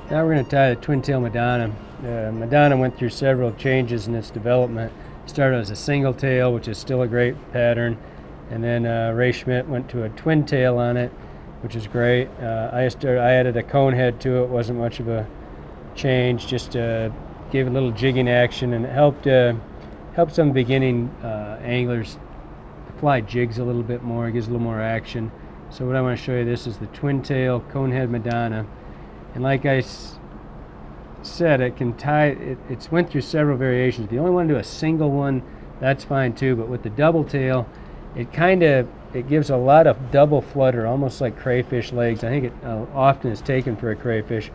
Now we're going to tie the twin-tail Madonna. Madonna went through several changes in its development. It started as a single tail, which is still a great pattern, and then Ray Schmidt went to a twin tail on it, which is great. I added a cone head to it. Wasn't much of a change, just gave it a little jigging action, and it helped some beginning anglers fly jigs a little bit more. It gives a little more action. So what I want to show you, this is the twin tail cone head Madonna. And like I said, it can tie, it's went through several variations. If you only want to do a single one, that's fine too. But with the double tail, it gives a lot of double flutter, almost like crayfish legs. I think it often is taken for a crayfish.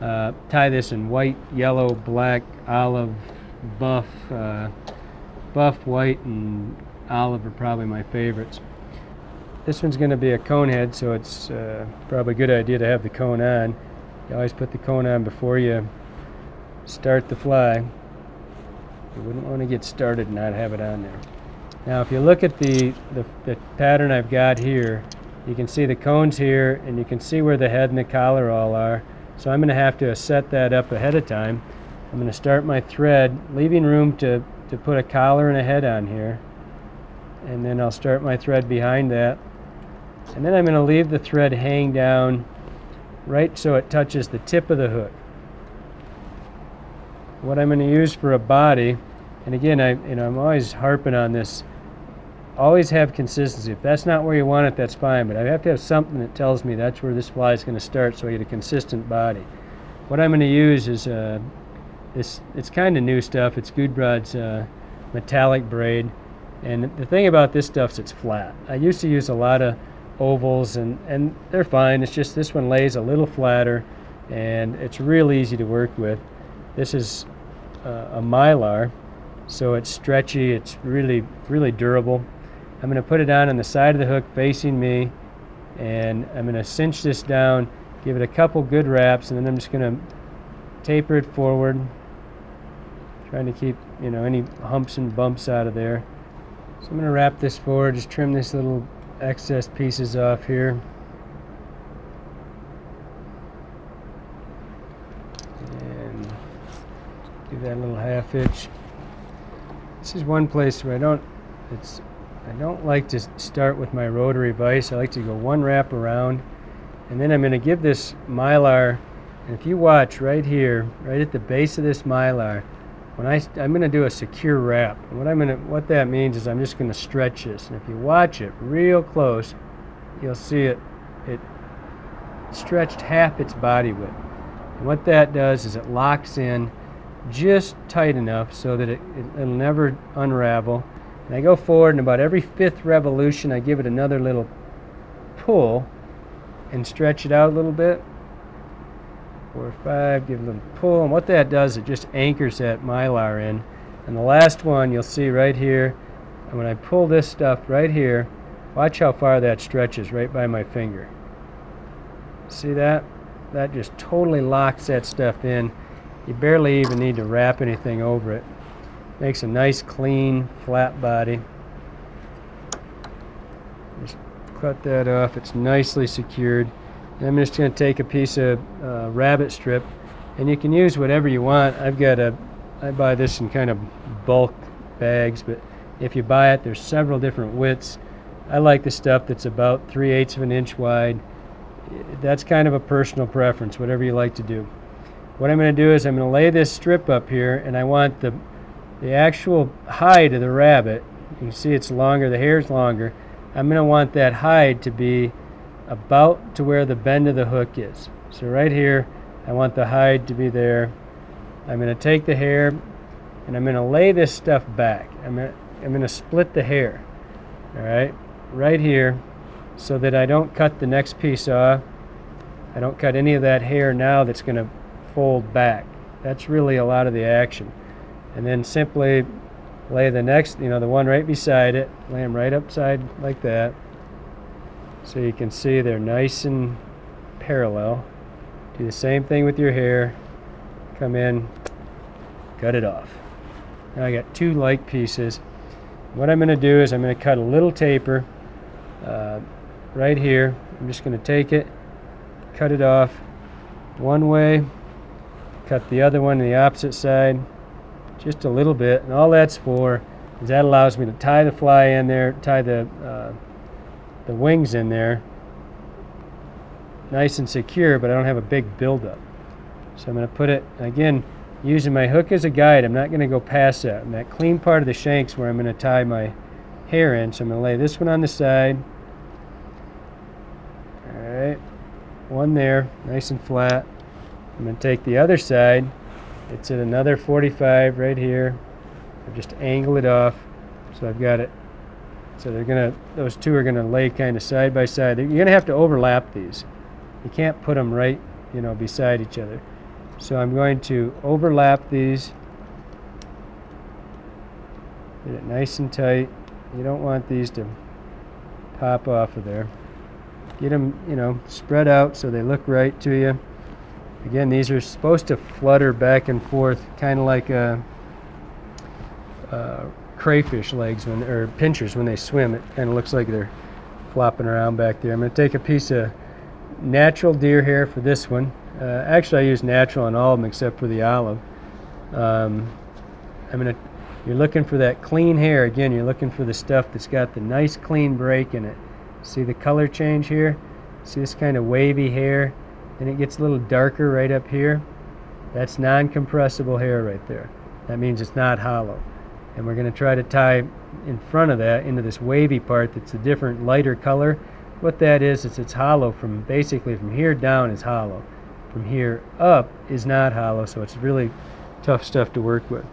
Tie this in white, yellow, black, olive, buff, white, and olive are probably my favorites. This one's going to be a cone head, so it's probably a good idea to have the cone on. You always put the cone on before you start the fly. You wouldn't want to get started and not have it on there. Now if you look at the pattern I've got here, you can see the cones here, and you can see where the head and the collar all are. So I'm going to have to set that up ahead of time. I'm going to start my thread, leaving room to put a collar and a head on here. And then I'll start my thread behind that. And then I'm going to leave the thread hang down right so it touches the tip of the hook. What I'm going to use for a body, and again, I'm always harping on this, always have consistency. If that's not where you want it, that's fine, but I have to have something that tells me that's where this fly is going to start so I get a consistent body. What I'm going to use is it's kind of new stuff. It's Gudbrad's metallic braid, and the thing about this stuff is it's flat. I used to use a lot of ovals, and they're fine. It's just this one lays a little flatter, and it's real easy to work with. This is a mylar, so it's stretchy. It's really durable. I'm going to put it on the side of the hook facing me, and I'm going to cinch this down, give it a couple good wraps, and then I'm just going to taper it forward, trying to keep any humps and bumps out of there. So I'm going to wrap this forward, just trim this little excess pieces off here. And do that little half hitch. This is one place where I don't like to start with my rotary vise. I like to go one wrap around, and then I'm going to give this mylar, and if you watch right here, right at the base of this mylar, when I'm going to do a secure wrap, and what that means is I'm just going to stretch this, and if you watch it real close, you'll see it stretched half its body width. And what that does is it locks in just tight enough so that it'll never unravel. And I go forward, and about every fifth revolution I give it another little pull and stretch it out a little bit. 4 or 5, give it a little pull, and what that does, it just anchors that mylar in. And the last one you'll see right here, and when I pull this stuff right here, watch how far that stretches right by my finger. See that? That just totally locks that stuff in. You barely even need to wrap anything over it. Makes a nice clean flat body. Just cut that off. It's nicely secured. And I'm just going to take a piece of rabbit strip, and you can use whatever you want. I buy this in kind of bulk bags, but if you buy it, there's several different widths. I like the stuff that's about 3/8 of an inch wide. That's kind of a personal preference, whatever you like to do. What I'm going to do is I'm going to lay this strip up here, and I want the actual hide of the rabbit. You can see it's longer, the hair's longer. I'm going to want that hide to be about to where the bend of the hook is. So right here, I want the hide to be there. I'm going to take the hair, and I'm going to lay this stuff back. I'm going to split the hair, all right here, so that I don't cut the next piece off. I don't cut any of that hair now that's going to fold back. That's really a lot of the action. And then simply lay the next, the one right beside it, lay them right upside like that. So you can see they're nice and parallel. Do the same thing with your hair. Come in, cut it off. Now I got 2 like pieces. What I'm going to do is I'm going to cut a little taper right here. I'm just going to take it, cut it off one way cut the other one to the opposite side just a little bit, and all that's for is that allows me to tie the fly in there, tie the wings in there nice and secure, but I don't have a big buildup. So I'm going to put it, again, using my hook as a guide. I'm not going to go past that. And that clean part of the shank's where I'm going to tie my hair in. So I'm going to lay this one on the side. Alright, one there, nice and flat. I'm going to take the other side. It's at another 45 right here. I just angle it off. So I've got it. So those two are going to lay kind of side by side. You're going to have to overlap these. You can't put them right, beside each other. So I'm going to overlap these. Get it nice and tight. You don't want these to pop off of there. Get them, spread out so they look right to you. Again, these are supposed to flutter back and forth, kind of like crayfish legs or pinchers when they swim. It kind of looks like they're flopping around back there. I'm going to take a piece of natural deer hair for this one. Actually, I use natural on all of them except for the olive. You're looking for that clean hair. Again, you're looking for the stuff that's got the nice clean break in it. See the color change here? See this kind of wavy hair? Then it gets a little darker right up here. That's non-compressible hair right there. That means it's not hollow. And we're going to try to tie in front of that into this wavy part that's a different lighter color. What that is it's hollow basically from here down is hollow. From here up is not hollow, so it's really tough stuff to work with.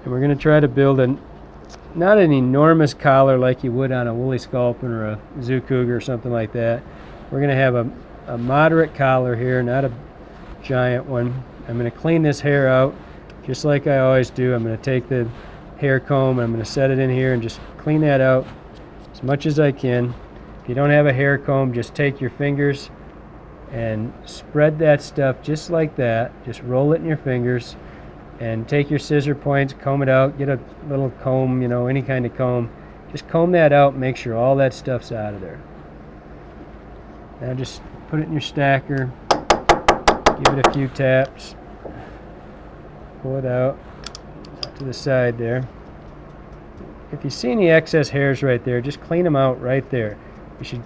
And we're going to try to build not an enormous collar like you would on a woolly sculpin or a zoo cougar or something like that. We're going to have a moderate collar here, not a giant one. I'm going to clean this hair out just like I always do. I'm going to take the hair comb and I'm going to set it in here and just clean that out as much as I can. If you don't have a hair comb, just take your fingers and spread that stuff just like that. Just roll it in your fingers and take your scissor points, comb it out, get a little comb, any kind of comb. Just comb that out and make sure all that stuff's out of there. Now just put it in your stacker, give it a few taps, pull it out to the side there. If you see any excess hairs right there, just clean them out right there. You should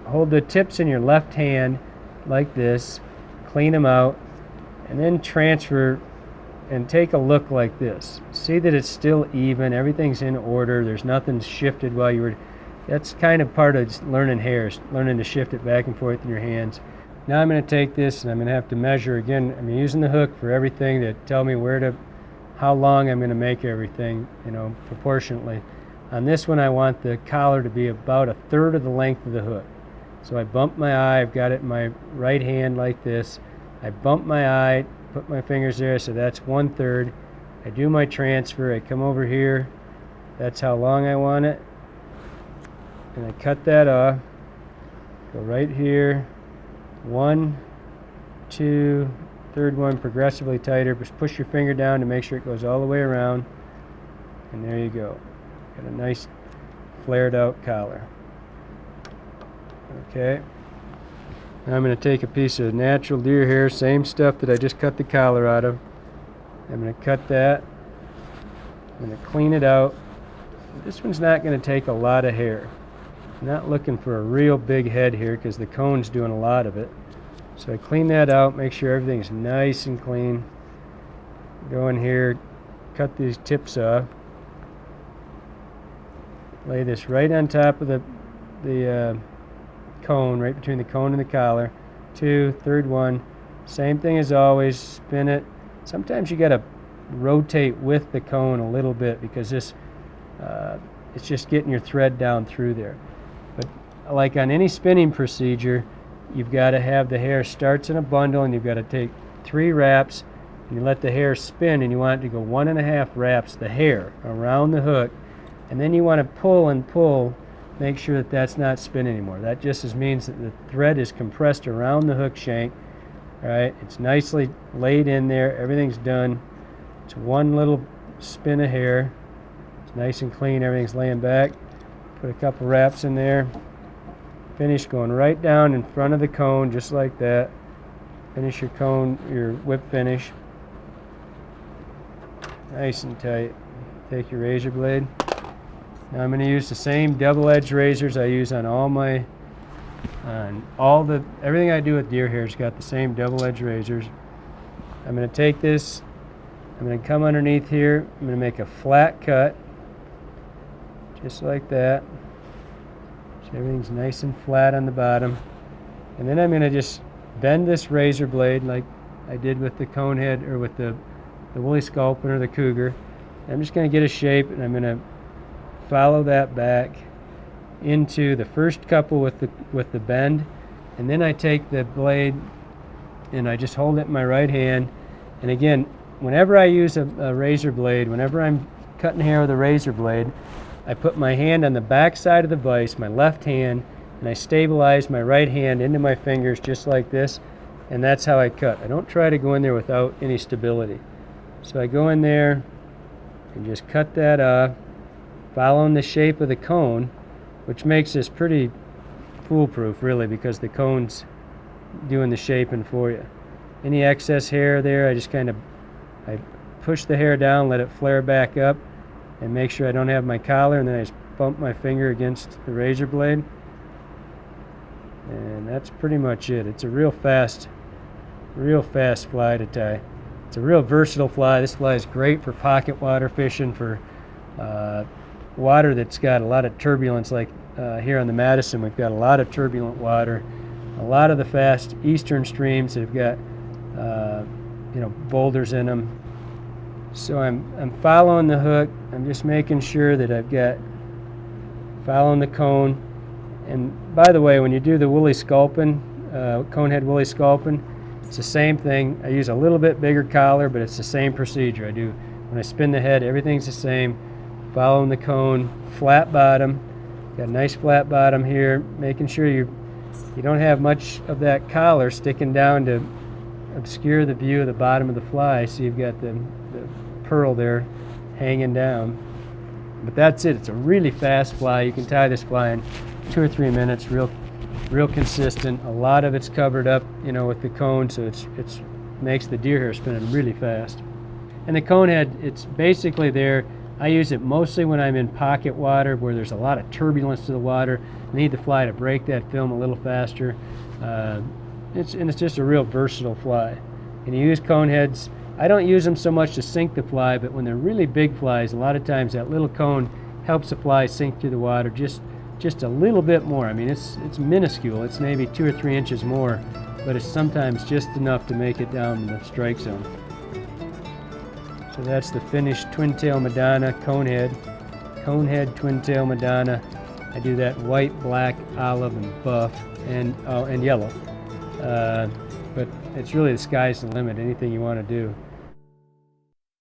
hold the tips in your left hand like this, clean them out, and then transfer and take a look like this. See that it's still even, everything's in order, there's nothing shifted while you were. That's kind of part of learning hairs, learning to shift it back and forth in your hands. Now I'm going to take this and I'm going to have to measure again. I'm using the hook for everything to tell me how long I'm going to make everything, proportionately. On this one I want the collar to be about 1/3 of the length of the hook. So I bump my eye, I've got it in my right hand like this. I bump my eye, put my fingers there, so that's 1/3. I do my transfer, I come over here, that's how long I want it. And I cut that off, go right here, 1, 2, third one progressively tighter. Just push your finger down to make sure it goes all the way around. And there you go. Got a nice flared out collar. Okay. Now I'm going to take a piece of natural deer hair, same stuff that I just cut the collar out of. I'm going to cut that. I'm going to clean it out. This one's not going to take a lot of hair. I'm not looking for a real big head here because the cone's doing a lot of it. So I clean that out, make sure everything's nice and clean. Go in here, cut these tips off. Lay this right on top of the cone, right between the cone and the collar. 2, third one. Same thing as always, spin it. Sometimes you got to rotate with the cone a little bit because this it's just getting your thread down through there. But like on any spinning procedure, you've got to have the hair starts in a bundle and you've got to take 3 wraps and you let the hair spin and you want it to go 1.5 wraps, the hair around the hook, and then you want to pull and pull, make sure that that's not spinning anymore. That just means that the thread is compressed around the hook shank. All right, it's nicely laid in there, everything's done. It's one little spin of hair. It's nice and clean, everything's laying back. Put a couple wraps in there. Finish going right down in front of the cone, just like that. Finish your cone, your whip finish. Nice and tight. Take your razor blade. Now I'm going to use the same double-edged razors I use on everything I do with deer hair's got the same double-edged razors. I'm going to take this, I'm going to come underneath here, I'm going to make a flat cut, just like that. So everything's nice and flat on the bottom. And then I'm going to just bend this razor blade like I did with the cone head, or with the woolly sculpin or the cougar. I'm just going to get a shape, and I'm going to follow that back into the first couple with the bend, and then I take the blade and I just hold it in my right hand. And again, whenever I use a razor blade, whenever I'm cutting hair with a razor blade, I put my hand on the back side of the vise, my left hand, and I stabilize my right hand into my fingers just like this, and that's how I cut. I don't try to go in there without any stability. So I go in there and just cut that off, following the shape of the cone, which makes this pretty foolproof really, because the cone's doing the shaping for you. Any excess hair there, I just I push the hair down, let it flare back up, and make sure I don't have my collar, and then I just bump my finger against the razor blade. And that's pretty much it. It's a real fast fly to tie. It's a real versatile fly. This fly is great for pocket water fishing, for water that's got a lot of turbulence, like here on the Madison we've got a lot of turbulent water. A lot of the fast eastern streams have got boulders in them. So I'm following the hook. I'm just making sure that I've got following the cone. And by the way, when you do the woolly sculpin, conehead woolly sculpin, it's the same thing. I use a little bit bigger collar, but it's the same procedure. I do when I spin the head, everything's the same. Following the cone, flat bottom. Got a nice flat bottom here, making sure you don't have much of that collar sticking down to obscure the view of the bottom of the fly, so you've got the pearl there hanging down. But that's it. It's a really fast fly. You can tie this fly in 2 or 3 minutes, real consistent. A lot of it's covered up, with the cone, so it's makes the deer hair spinning really fast. And the cone head, it's basically there. I use it mostly when I'm in pocket water where there's a lot of turbulence to the water. I need the fly to break that film a little faster. It's just a real versatile fly. And you use cone heads. I don't use them so much to sink the fly, but when they're really big flies, a lot of times that little cone helps the fly sink through the water just a little bit more. I mean, it's minuscule. It's maybe 2 or 3 inches more, but it's sometimes just enough to make it down in the strike zone. So that's the finished twin-tail Madonna conehead twin-tail Madonna. I do that white, black, olive, and buff, and yellow. But it's really the sky's the limit. Anything you want to do.